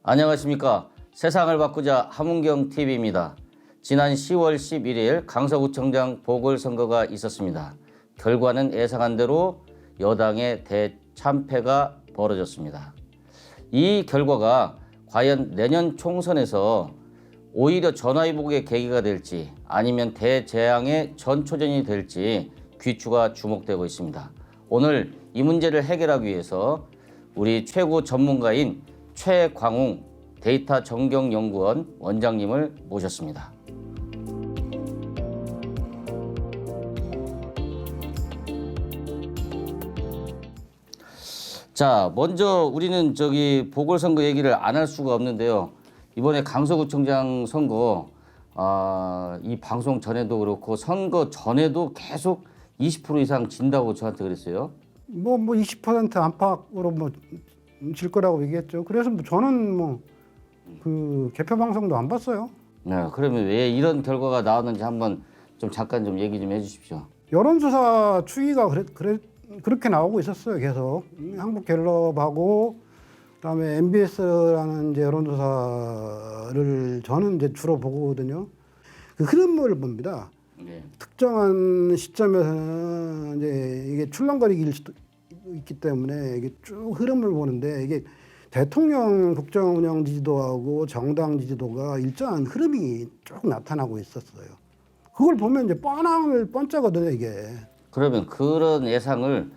안녕하십니까. 세상을 바꾸자 함은경TV입니다. 지난 10월 11일 강서구청장 보궐선거가 있었습니다. 결과는 예상한 대로 여당의 대참패가 벌어졌습니다. 이 결과가 과연 내년 총선에서 오히려 전화위복의 계기가 될지 아니면 대재앙의 전초전이 될지 귀추가 주목되고 있습니다. 오늘 이 문제를 해결하기 위해서 우리 최고 전문가인 최광웅 데이터 정경연구원 원장님을 모셨습니다. 자, 먼저 우리는 보궐선거 얘기를 안 할 수가 없는데요. 이번에 강서구청장 선거, 이 방송 전에도 그렇고 선거 전에도 계속 20% 이상 진다고 저한테 그랬어요. 20% 안팎으로 질 거라고 얘기했죠. 그래서 저는 그 개표 방송도 안 봤어요. 네, 그러면 왜 이런 결과가 나왔는지 한번 좀 잠깐 좀 얘기 좀 해주십시오. 여론조사 추이가 그렇게 나오고 있었어요. 계속 한국갤럽하고 그다음에 MBS라는 이제 여론조사를 저는 이제 주로 보거든요. 그 흐름을 봅니다. 네. 특정한 시점에서는 이제 이게 출렁거리기일 수도 있기 때문에 이게 쭉 흐름을 보는데 이게 대통령 국정 운영 지지도하고 정당 지지도가 일정한 흐름이 쭉 나타나고 있었어요. 그걸 보면 이제 뻔짜거든요, 이게. 그러면 그런 예상을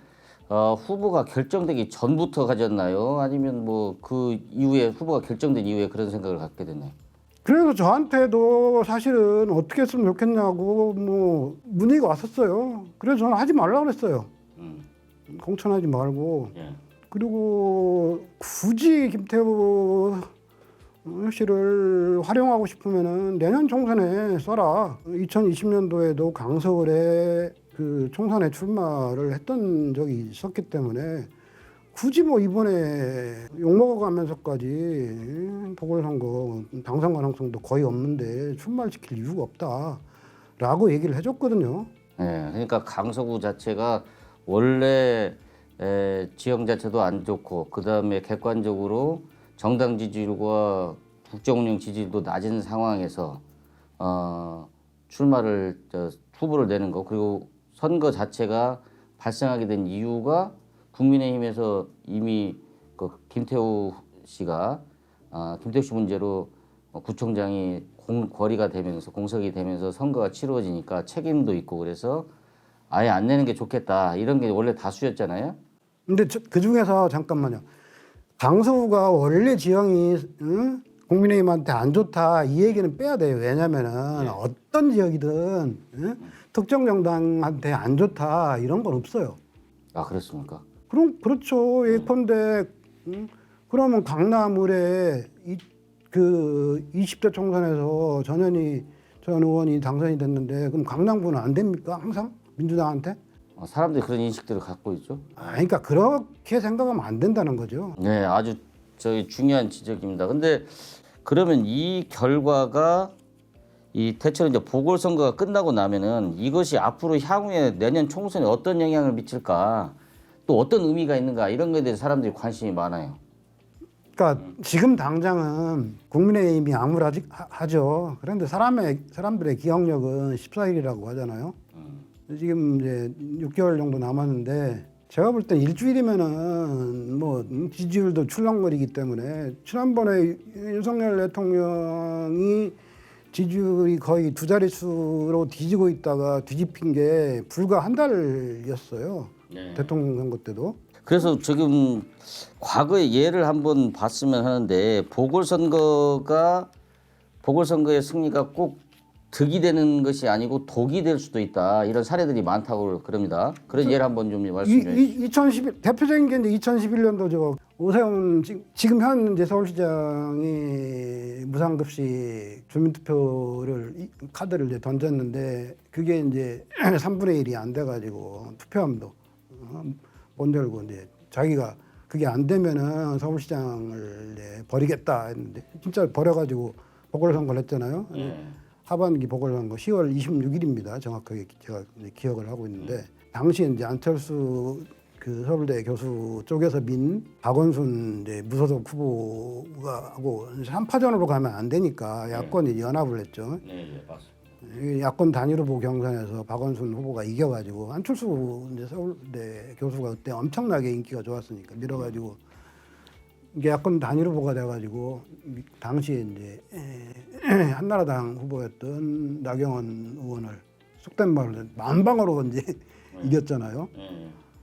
후보가 결정되기 전부터 가졌나요? 아니면 그 이후에 후보가 결정된 이후에 그런 생각을 갖게 됐나요? 그래서 저한테도 사실은 어떻게 했으면 좋겠냐고 문의가 왔었어요. 그래서 저는 하지 말라고 그랬어요. 공천하지 말고. 예. 그리고 굳이 김태우 씨를 활용하고 싶으면은 내년 총선에 써라. 2020년도에도 강서구에 그 총선에 출마를 했던 적이 있었기 때문에 굳이 이번에 욕먹어가면서까지 보궐선거 당선 가능성도 거의 없는데 출마를 시킬 이유가 없다라고 얘기를 해줬거든요. 네, 그러니까 강서구 자체가 원래 지형 자체도 안 좋고 그 다음에 객관적으로 정당 지지율과 국정운영 지지율도 낮은 상황에서 출마를 후보를 내는 거 그리고 선거 자체가 발생하게 된 이유가 국민의힘에서 이미 그 김태우 씨 문제로 구청장이 거리가 되면서 공석이 되면서 선거가 치루어지니까 책임도 있고 그래서 아예 안 내는 게 좋겠다 이런 게 원래 다수였잖아요. 근데 그 중에서 잠깐만요. 강서구가 원래 지형이 국민의힘한테 안 좋다 이 얘기는 빼야 돼요. 왜냐면은 어떤 지역이든 특정 정당한테 안 좋다 이런 건 없어요. 아, 그렇습니까? 그렇죠. 예컨대 그러면 강남을에 그 20대 총선에서 전현희 전 의원이 당선이 됐는데 그럼 강남구는 안 됩니까? 항상 민주당한테? 사람들이 그런 인식들을 갖고 있죠. 그러니까 그렇게 생각하면 안 된다는 거죠. 네, 아주 중요한 지적입니다. 근데 그러면 이 결과가 대체로 이제 보궐선거가 끝나고 나면은 이것이 앞으로 향후에 내년 총선에 어떤 영향을 미칠까, 또 어떤 의미가 있는가 이런 거에 대해서 사람들이 관심이 많아요. 그러니까 지금 당장은 국민의힘이 암울하죠. 그런데 사람들의 기억력은 14일이라고 하잖아요. 지금 이제 6개월 정도 남았는데 제가 볼 땐 일주일이면은 지지율도 출렁거리기 때문에 지난번에 윤석열 대통령이 지지율이 거의 두 자릿수로 뒤지고 있다가 뒤집힌 게 불과 한 달이었어요. 네. 대통령 선거 때도. 그래서 지금 과거의 예를 한번 봤으면 하는데 보궐선거의 승리가 꼭 득이 되는 것이 아니고 독이 될 수도 있다 이런 사례들이 많다고 그럽니다. 그런 예를 한번 좀 말씀해 주시죠. 2011 대표적인 게 이제 2011년도 오세훈 지금 현재 서울시장이 무상급식 주민투표를 카드를 이제 던졌는데 그게 이제 3분의 1이 안 돼가지고 투표함도 못 열고 이제 자기가 그게 안 되면은 서울시장을 버리겠다 했는데 진짜 버려가지고 보궐선거를 했잖아요. 하반기 보궐선거 10월 26일입니다. 정확하게 제가 기억을 하고 있는데 당시 이제 안철수 그 서울대 교수 쪽에서 민 박원순 이제 무소속 후보가 하고 3파전으로 가면 안 되니까 야권이 연합을 했죠. 네, 맞습니다. 이 야권 단일 후보 경선에서 박원순 후보가 이겨가지고 안철수 이제 서울대 교수가 그때 엄청나게 인기가 좋았으니까 밀어가지고 이게 야권 단일 후보가 돼가지고 당시에 이제 한나라당 후보였던 나경원 의원을 속된 말로 만방으로 이제 이겼잖아요.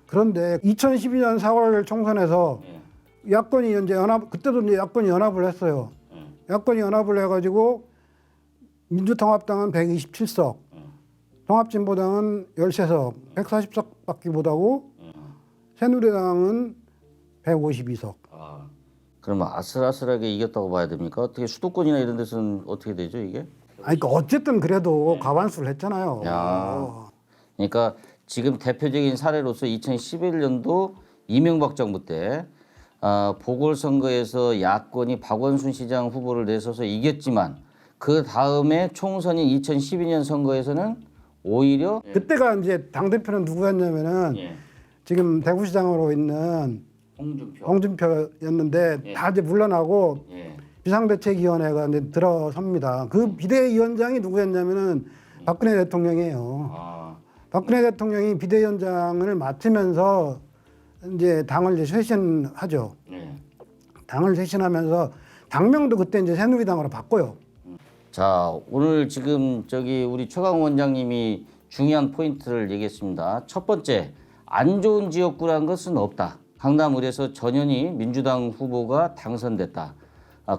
그런데 2012년 4월 총선에서 야권이 이제 그때도 이제 야권이 연합을 했어요. 야권이 연합을 해가지고 민주통합당은 127석, 통합진보당은 13석, 140석밖에 못하고 새누리당은 152석. 아, 그러면 아슬아슬하게 이겼다고 봐야 됩니까? 어떻게 수도권이나 이런 데서는 어떻게 되죠 이게? 아니, 그러니까 어쨌든 그래도 과반수를 했잖아요. 야. 그러니까 지금 대표적인 사례로서 2011년도 이명박 정부 때 보궐선거에서 야권이 박원순 시장 후보를 내서서 이겼지만 그 다음에 총선인 2012년 선거에서는 오히려 그때가 이제 당 대표는 누구였냐면은 지금 대구시장으로 있는 홍준표였는데 다 이제 물러나고 비상대책위원회가 이제 들어섭니다. 그 비대위원장이 누구였냐면은 박근혜 대통령이에요. 박근혜 대통령이 비대위원장을 맡으면서 이제 당을 이제 쇄신하죠. 당을 쇄신하면서 당명도 그때 이제 새누리당으로 바꿔요. 자, 오늘 지금 우리 최강 원장님이 중요한 포인트를 얘기했습니다. 첫 번째, 안 좋은 지역구라는 것은 없다. 강남을에서 전현희 민주당 후보가 당선됐다.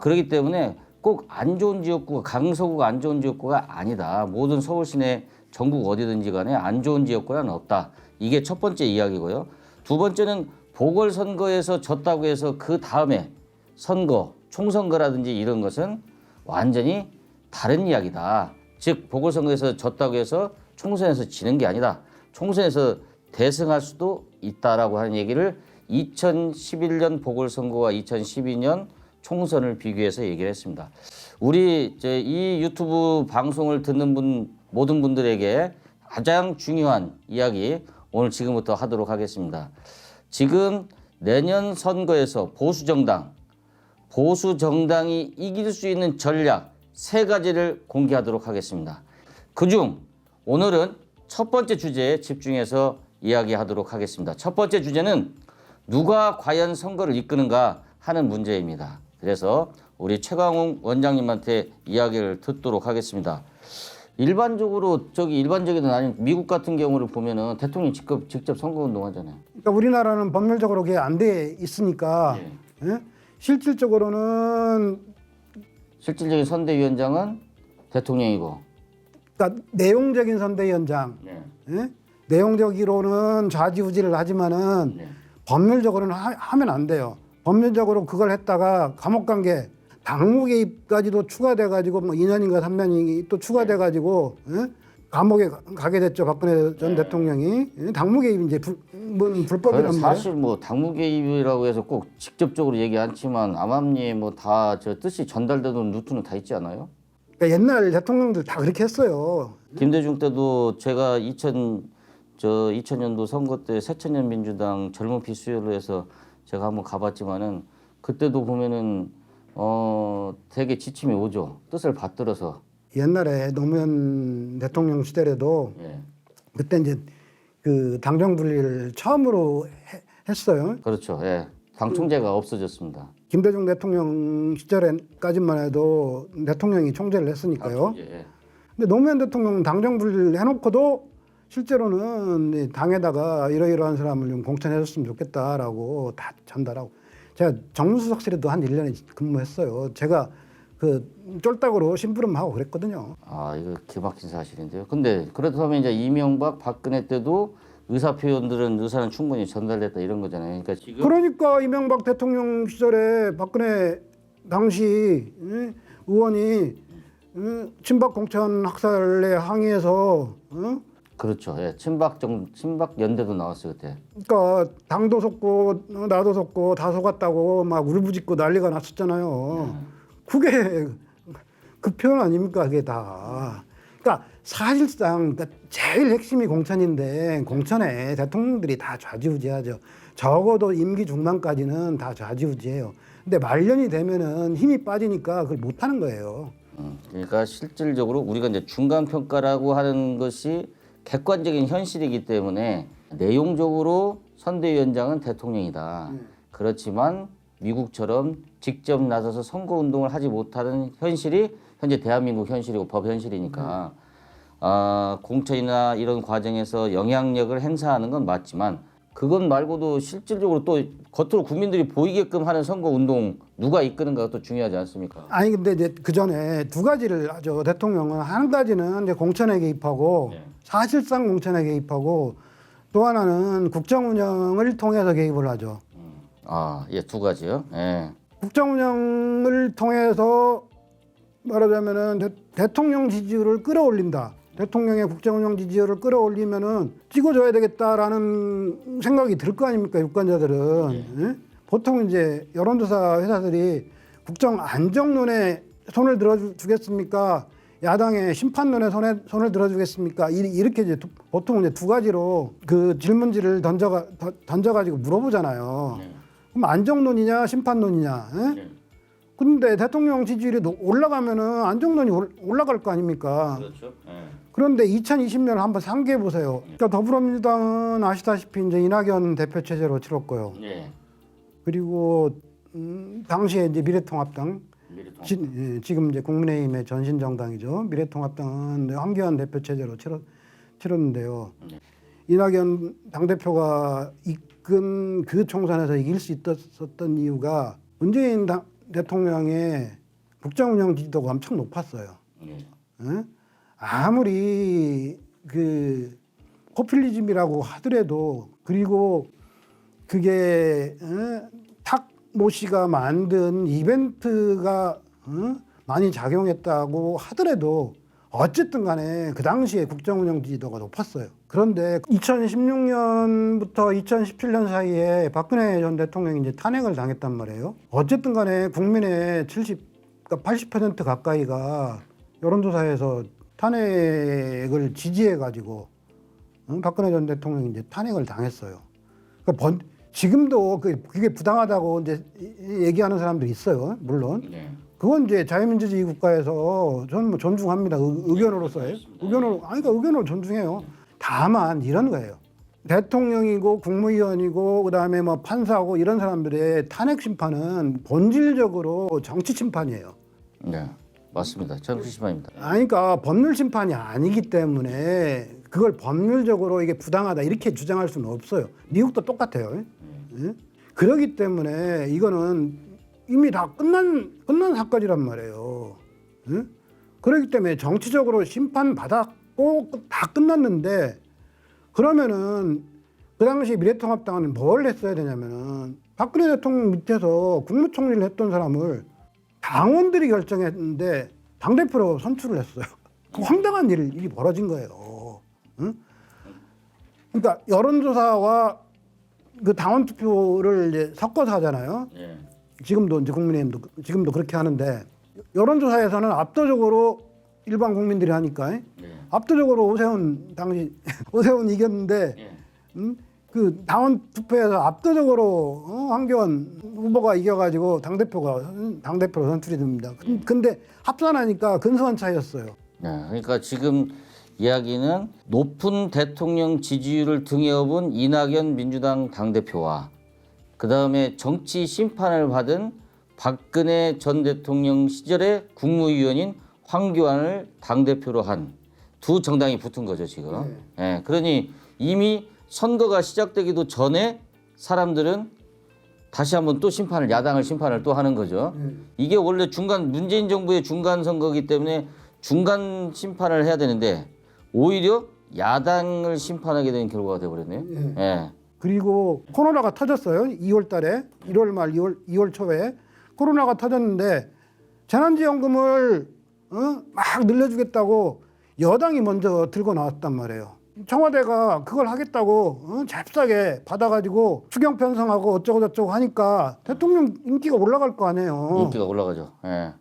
그렇기 때문에 꼭 안 좋은 지역구가 강서구가 안 좋은 지역구가 아니다. 모든 서울 시내 전국 어디든지 간에 안 좋은 지역구는 없다. 이게 첫 번째 이야기고요. 두 번째는 보궐선거에서 졌다고 해서 그 다음에 선거, 총선거라든지 이런 것은 완전히 다른 이야기다. 즉 보궐선거에서 졌다고 해서 총선에서 지는 게 아니다. 총선에서 대승할 수도 있다라고 하는 얘기를 2011년 보궐선거와 2012년 총선을 비교해서 얘기를 했습니다. 우리 이 유튜브 방송을 듣는 모든 분들에게 가장 중요한 이야기 오늘 지금부터 하도록 하겠습니다. 지금 내년 선거에서 보수정당이 이길 수 있는 전략 3가지를 공개하도록 하겠습니다. 그중 오늘은 첫 번째 주제에 집중해서 이야기하도록 하겠습니다. 첫 번째 주제는 누가 과연 선거를 이끄는가 하는 문제입니다. 그래서 우리 최강웅 원장님한테 이야기를 듣도록 하겠습니다. 일반적으로 일반적인 아닌 미국 같은 경우를 보면은 대통령이 직접 선거운동하잖아요. 그러니까 우리나라는 법률적으로 그게 안 돼 있으니까 예? 실질적으로는 실질적인 선대위원장은 대통령이고. 그러니까 내용적인 선대위원장, 예? 내용적으로는 좌지우지를 하지만은 법률적으로는 하면 안 돼요. 법률적으로 그걸 했다가 감옥 간 게 당무 개입까지도 추가돼가지고 뭐 2년인가 3년이 또 추가돼가지고 예? 감옥에 가게 됐죠. 박근혜 전 대통령이 당무 개입 이제 불법이란 말이에요. 사실 뭐 당무 개입이라고 해서 꼭 직접적으로 얘기 않지만 암암리에 뭐 다 저 뜻이 전달되는 루트는 다 있지 않아요? 그러니까 옛날 대통령들 다 그렇게 했어요. 김대중 때도 제가 2000년도 선거 때 새천년 민주당 젊은 비수요로 해서 제가 한번 가봤지만은 그때도 보면은 되게 지침이 오죠. 뜻을 받들어서. 옛날에 노무현 대통령 시대에도 그때 이제 그 당정 분리를 처음으로 했어요. 그렇죠. 예. 당 총재가 없어졌습니다. 김대중 대통령 시절에까지만 해도 대통령이 총재를 했으니까요. 근데 노무현 대통령은 당정 분리를 해놓고도 실제로는 당에다가 이러이러한 사람을 좀 공천해줬으면 좋겠다라고 다 전달하고. 제가 정무수석실에도 한 1년에 근무했어요. 제가 그 쫄딱으로 심부름하고 그랬거든요. 아, 이거 기막힌 사실인데요. 근데 그렇다면 이제 이명박, 박근혜 때도 의사 표현들은 의사는 충분히 전달됐다 이런 거잖아요. 그러니까 이명박 대통령 시절에 박근혜 당시 의원이 친박 공천 학살에 항의해서 그렇죠. 예. 친박 연대도 나왔어요 그때. 그러니까 당도 속고 나도 속고 다 속았다고 막 울부짖고 난리가 났었잖아요. 그게 그 표현 아닙니까 그게 다. 그러니까 사실상 그러니까 제일 핵심이 공천인데 공천에 대통령들이 다 좌지우지하죠. 적어도 임기 중반까지는 다 좌지우지해요. 근데 말년이 되면은 힘이 빠지니까 그걸 못하는 거예요. 그러니까 실질적으로 우리가 이제 중간 평가라고 하는 것이 객관적인 현실이기 때문에 내용적으로 선대위원장은 대통령이다. 그렇지만 미국처럼 직접 나서서 선거 운동을 하지 못하는 현실이 현재 대한민국 현실이고 법 현실이니까 공천이나 이런 과정에서 영향력을 행사하는 건 맞지만 그건 말고도 실질적으로 또 겉으로 국민들이 보이게끔 하는 선거 운동 누가 이끄는가가 또 중요하지 않습니까? 아니 근데 이제 그 전에 두 가지를 하죠. 대통령은 한 가지는 이제 공천에 개입하고 사실상 공천에 개입하고 또 하나는 국정 운영을 통해서 개입을 하죠. 예, 두 가지요. 예. 국정 운영을 통해서 말하자면은 대통령 지지율을 끌어올린다. 대통령의 국정 운영 지지율을 끌어올리면은 찍어줘야 되겠다라는 생각이 들 거 아닙니까 유권자들은. 예? 보통 이제 여론조사 회사들이 국정 안정론에 손을 들어주겠습니까? 야당의 심판론에 손을 들어주겠습니까? 이렇게 이제 보통 이제 두 가지로 그 질문지를 던져가지고 물어보잖아요. 그럼 안정론이냐 심판론이냐? 예? 근데 대통령 지지율이 올라가면은 안정론이 올라갈 거 아닙니까? 그렇죠. 예. 그런데 2020년을 한번 상기해 보세요. 그러니까 더불어민주당은 아시다시피 이제 이낙연 대표 체제로 치렀고요. 예. 그리고 당시에 이제 미래통합당 지금 이제 국민의힘의 전신 정당이죠. 미래통합당은 황교안 대표 체제로 치렀는데요. 이낙연 당 대표가 이끈 그 총선에서 이길 수 있었던 이유가 문재인 대통령의 국정운영 지지도가 엄청 높았어요. 예? 아무리 그 포퓰리즘이라고 하더라도 그리고 그게 탁모 씨가 만든 이벤트가 많이 작용했다고 하더라도 어쨌든 간에 그 당시에 국정운영 지지도가 높았어요. 그런데 2016년부터 2017년 사이에 박근혜 전 대통령이 이제 탄핵을 당했단 말이에요. 어쨌든 간에 국민의 80% 가까이가 여론조사에서 탄핵을 지지해가지고 박근혜 전 대통령이 이제 탄핵을 당했어요. 그러니까 지금도 그게 부당하다고 이제 얘기하는 사람들이 있어요. 물론. 그건 이제 자유민주주의 국가에서 저는 뭐 존중합니다. 의견으로서요. 의견으로 존중해요. 다만 이런 거예요. 대통령이고 국무위원이고 그다음에 뭐 판사고 이런 사람들의 탄핵 심판은 본질적으로 정치 심판이에요. 네, 맞습니다. 정치 심판입니다. 그러니까 법률 심판이 아니기 때문에 그걸 법률적으로 이게 부당하다 이렇게 주장할 수는 없어요. 미국도 똑같아요. 예? 그렇기 때문에 이거는 이미 다 끝난 사건이란 말이에요. 예? 그렇기 때문에 정치적으로 심판 받았고 다 끝났는데 그러면은 그 당시 미래통합당은 뭘 했어야 되냐면은 박근혜 대통령 밑에서 국무총리를 했던 사람을 당원들이 결정했는데 당대표로 선출을 했어요. 그 황당한 일이 벌어진 거예요. 응? 그러니까 여론조사와 그 당원 투표를 이제 섞어서 하잖아요. 지금도 이제 국민의힘도 지금도 그렇게 하는데 여론조사에서는 압도적으로 일반 국민들이 하니까 압도적으로 오세훈 이겼는데 그 당원 투표에서 압도적으로 황교안 후보가 이겨가지고 당대표로 선출이 됩니다. 근데 합산하니까 근소한 차이였어요. 네, 그러니까 지금 이야기는 높은 대통령 지지율을 등에 업은 이낙연 민주당 당대표와 그 다음에 정치 심판을 받은 박근혜 전 대통령 시절의 국무위원인 황교안을 당대표로 한 두 정당이 붙은 거죠 지금. 네, 그러니 이미 선거가 시작되기도 전에 사람들은 다시 한번 또 야당을 심판을 또 하는 거죠. 이게 원래 문재인 정부의 중간 선거이기 때문에 중간 심판을 해야 되는데 오히려 야당을 심판하게 된 결과가 돼버렸네요. 예. 그리고 코로나가 터졌어요. 2월 달에 1월 말 2월 초에 코로나가 터졌는데 재난지원금을 막 늘려주겠다고 여당이 먼저 들고 나왔단 말이에요. 청와대가 그걸 하겠다고 잽싸게 받아가지고 추경 편성하고 어쩌고 저쩌고 하니까 대통령 인기가 올라갈 거 아니에요. 인기가 올라가죠. 예.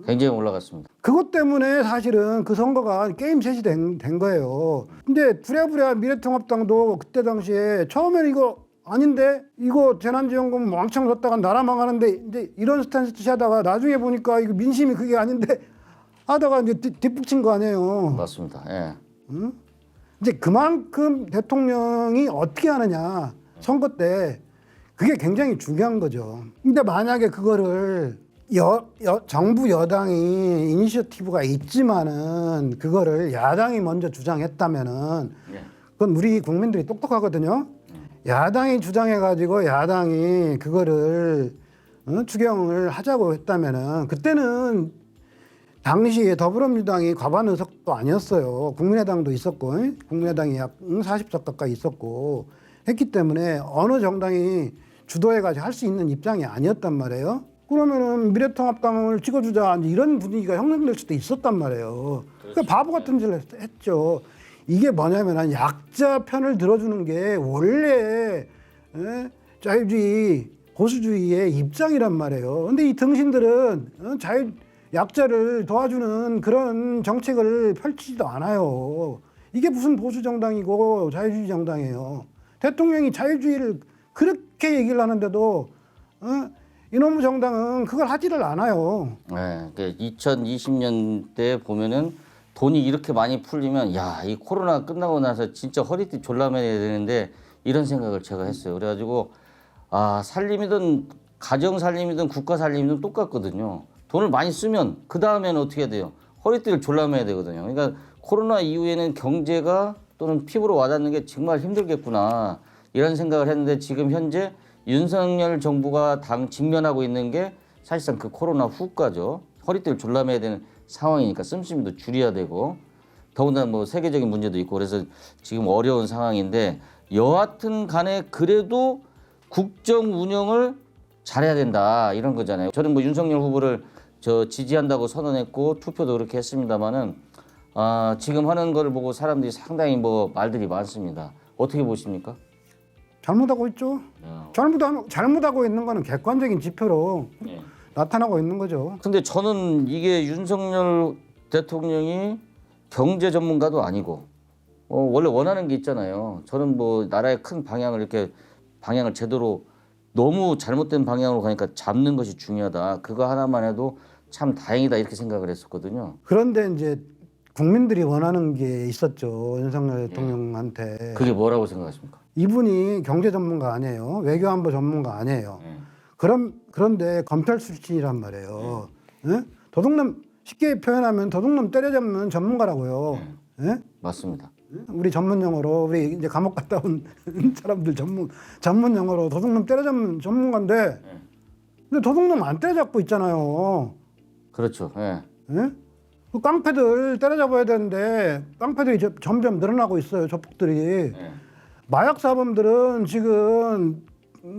굉장히 올라갔습니다. 그것 때문에 사실은 그 선거가 게임 셋이 된 거예요. 근데 부랴부랴 미래통합당도 그때 당시에 처음에는 이거 아닌데 이거 재난지원금 왕창 줬다가 나라 망하는데 이제 이런 스탠스 하다가 나중에 보니까 이거 민심이 그게 아닌데 하다가 이제 뒷북친 거 아니에요. 맞습니다. 예. 응? 이제 그만큼 대통령이 어떻게 하느냐 선거 때 그게 굉장히 중요한 거죠. 근데 만약에 그거를 정부 여당이 이니셔티브가 있지만은 그거를 야당이 먼저 주장했다면은 예. 그건 우리 국민들이 똑똑하거든요. 야당이 주장해가지고 야당이 그거를 추경을 하자고 했다면은 그때는 당시에 더불어민주당이 과반 의석도 아니었어요. 국민의당도 있었고 국민의당이 약 40석 가까이 있었고 했기 때문에 어느 정당이 주도해가지고 할 수 있는 입장이 아니었단 말이에요. 그러면은 미래통합당을 찍어주자 이런 분위기가 형성될 수도 있었단 말이에요. 그러니까 바보 같은 짓을 했죠. 이게 뭐냐면 약자 편을 들어주는 게 원래 자유주의 보수주의의 입장이란 말이에요. 근데 이 등신들은 약자를 도와주는 그런 정책을 펼치지도 않아요. 이게 무슨 보수 정당이고 자유주의 정당이에요. 대통령이 자유주의를 그렇게 얘기를 하는데도 이놈의 정당은 그걸 하지를 않아요. 네, 2020년 때 보면은 돈이 이렇게 많이 풀리면 야, 이 코로나 끝나고 나서 진짜 허리띠 졸라매야 되는데 이런 생각을 제가 했어요. 그래가지고 아, 살림이든 가정 살림이든 국가 살림이든 똑같거든요. 돈을 많이 쓰면 그 다음에는 어떻게 해야 돼요? 허리띠를 졸라매야 되거든요. 그러니까 코로나 이후에는 경제가 또는 피부로 와닿는 게 정말 힘들겠구나 이런 생각을 했는데 지금 현재 윤석열 정부가 직면하고 있는 게 사실상 그 코로나 후과죠. 허리띠를 졸라매야 되는 상황이니까 씀씀이도 줄여야 되고 더군다나 뭐 세계적인 문제도 있고 그래서 지금 어려운 상황인데 여하튼 간에 그래도 국정 운영을 잘해야 된다 이런 거잖아요. 저는 뭐 윤석열 후보를 지지한다고 선언했고 투표도 그렇게 했습니다만은 지금 하는 걸 보고 사람들이 상당히 뭐 말들이 많습니다. 어떻게 보십니까? 잘못하고 있죠. 잘못하고 있는 거는 객관적인 지표로 네. 나타나고 있는 거죠. 근데 저는 이게 윤석열 대통령이 경제 전문가도 아니고 원래 원하는 게 있잖아요. 저는 뭐 나라의 큰 방향을 이렇게 방향을 제대로 너무 잘못된 방향으로 가니까 잡는 것이 중요하다. 그거 하나만 해도 참 다행이다 이렇게 생각을 했었거든요. 그런데 이제 국민들이 원하는 게 있었죠. 윤석열 대통령한테. 그게 뭐라고 생각하십니까? 이분이 경제 전문가 아니에요. 외교안보 전문가 아니에요. 그런데 검찰 출신이란 말이에요. 예? 도둑놈 쉽게 표현하면 도둑놈 때려잡는 전문가라고요. 예? 맞습니다. 우리 전문 용어로 우리 이제 감옥 갔다 온 사람들 전문 용어로 도둑놈 때려잡는 전문가인데 근데 도둑놈 안 때려잡고 있잖아요. 그렇죠. 예. 예? 그 깡패들 때려잡아야 되는데 깡패들이 점점 늘어나고 있어요. 조폭들이. 마약 사범들은 지금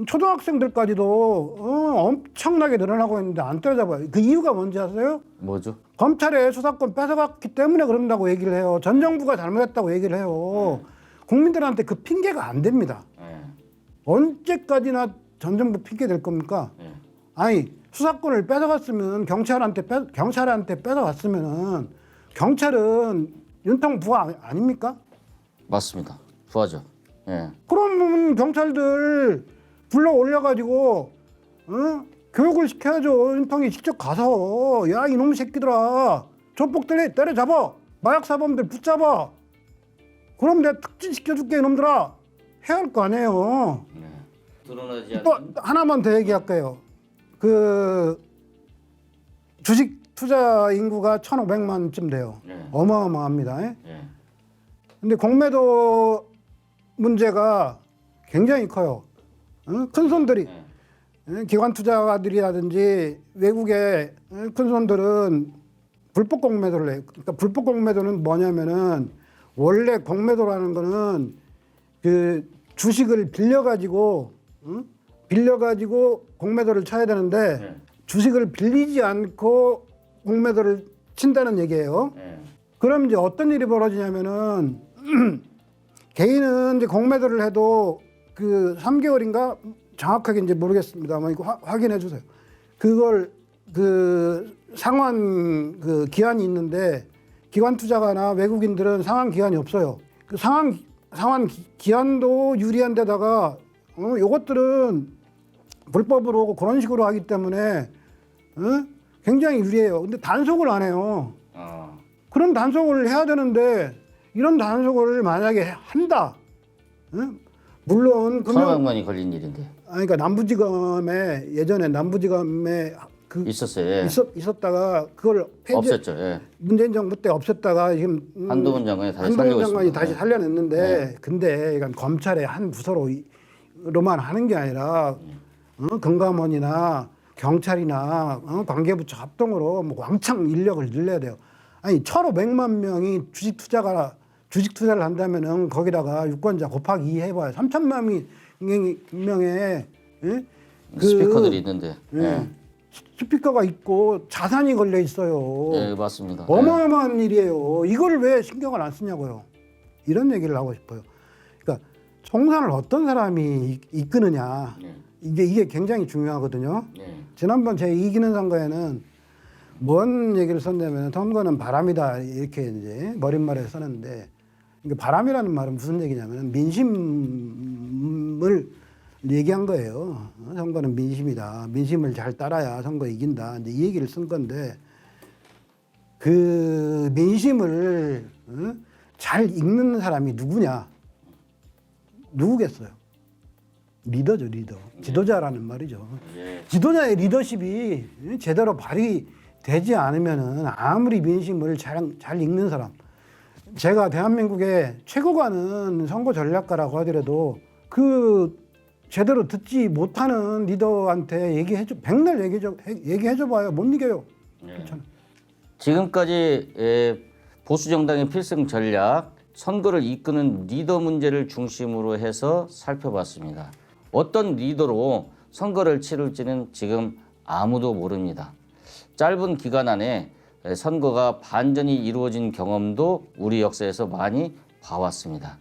초등학생들까지도 엄청나게 늘어나고 있는데 안 때려잡아요. 그 이유가 뭔지 아세요? 뭐죠? 검찰의 수사권 뺏어갔기 때문에 그런다고 얘기를 해요. 전 정부가 잘못했다고 얘기를 해요. 국민들한테 그 핑계가 안 됩니다. 언제까지나 전 정부 핑계 될 겁니까? 아니 수사권을 뺏어갔으면 경찰한테 뺏어갔으면은 경찰은 윤통 부하 아닙니까? 맞습니다. 부하죠. 예. 그러면 경찰들 불러 올려가지고 교육을 시켜야죠. 윤통이 직접 가서 야 이놈 새끼들아 조폭들 때려잡아 마약 사범들 붙잡아 그럼 내가 특진시켜줄게 이놈들아 해야 할 거 아니에요. 드러나지 않는 또 하나만 더 얘기할게요. 그 주식 투자 인구가 1,500만쯤 돼요. 어마어마합니다. 근데 공매도 문제가 굉장히 커요. 큰 손들이 기관 투자가들이라든지 외국의 큰 손들은 불법 공매도를 해요. 그러니까 불법 공매도는 뭐냐면은 원래 공매도라는 거는 그 주식을 빌려가지고 공매도를 쳐야 되는데 주식을 빌리지 않고 공매도를 친다는 얘기예요. 그럼 이제 어떤 일이 벌어지냐면은 개인은 이제 공매도를 해도 그 3개월인가 정확하게 이제 모르겠습니다만 이거 확인해 주세요. 그걸 그 상환 그 기한이 있는데 기관 투자가나 외국인들은 상환 기한이 없어요. 그 상환 기한도 유리한 데다가 요것들은 불법으로 그런 식으로 하기 때문에 굉장히 유리해요. 근데 단속을 안 해요. 그런 단속을 해야 되는데 이런 단속을 만약에 한다. 물론 천억만이 걸린 일인데. 그러니까 남부지검에 예전에 남부지검에 그 있었어요. 예. 있었다가 그걸 없었죠. 예. 문재인 정부 때 없앴다가 지금 한동훈 장관이 다시 한동훈 살리고 장관이 있습니다. 다시 살려냈는데 근데 이건 검찰의 한 부서로만 하는 게 아니라 금감원이나 경찰이나 관계부처 합동으로 뭐 왕창 인력을 늘려야 돼요. 아니 1,500만 명이 주식 투자를 한다면은 거기다가 유권자 곱하기 2 해봐요. 3천만 명의 그 스피커들이 있는데. 예. 스피커가 있고 자산이 걸려 있어요. 예, 맞습니다. 어마어마한 일이에요. 이걸 왜 신경을 안 쓰냐고요. 이런 얘기를 하고 싶어요. 그러니까 총선을 어떤 사람이 이끄느냐. 예. 이게 굉장히 중요하거든요. 예. 지난번 제 이기는 선거에는 뭔 얘기를 썼냐면 선거는 바람이다 이렇게 이제 머릿말에 썼는데 그러니까 바람이라는 말은 무슨 얘기냐면 민심을 얘기한 거예요. 선거는 민심이다. 민심을 잘 따라야 선거 이긴다. 이제 이 얘기를 쓴 건데 그 민심을 잘 읽는 사람이 누구냐? 누구겠어요? 리더죠, 리더. 지도자라는 말이죠. 예. 지도자의 리더십이 제대로 발휘되지 않으면은 아무리 민심을 잘 읽는 사람, 제가 대한민국의 최고 가는 선거 전략가라고 하더라도 그 제대로 듣지 못하는 리더한테 백날 얘기해줘 봐요. 못 이겨요. 그렇잖아. 지금까지 보수 정당의 필승 전략, 선거를 이끄는 리더 문제를 중심으로 해서 살펴봤습니다. 어떤 리더로 선거를 치룰지는 지금 아무도 모릅니다. 짧은 기간 안에 선거가 반전이 이루어진 경험도 우리 역사에서 많이 봐왔습니다.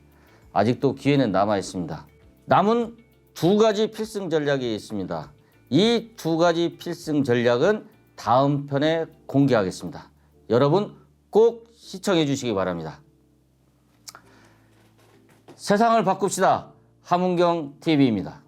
아직도 기회는 남아 있습니다. 남은 2가지 필승 전략이 있습니다. 이 2가지 필승 전략은 다음 편에 공개하겠습니다. 여러분 꼭 시청해 주시기 바랍니다. 세상을 바꿉시다. 함은경 TV입니다.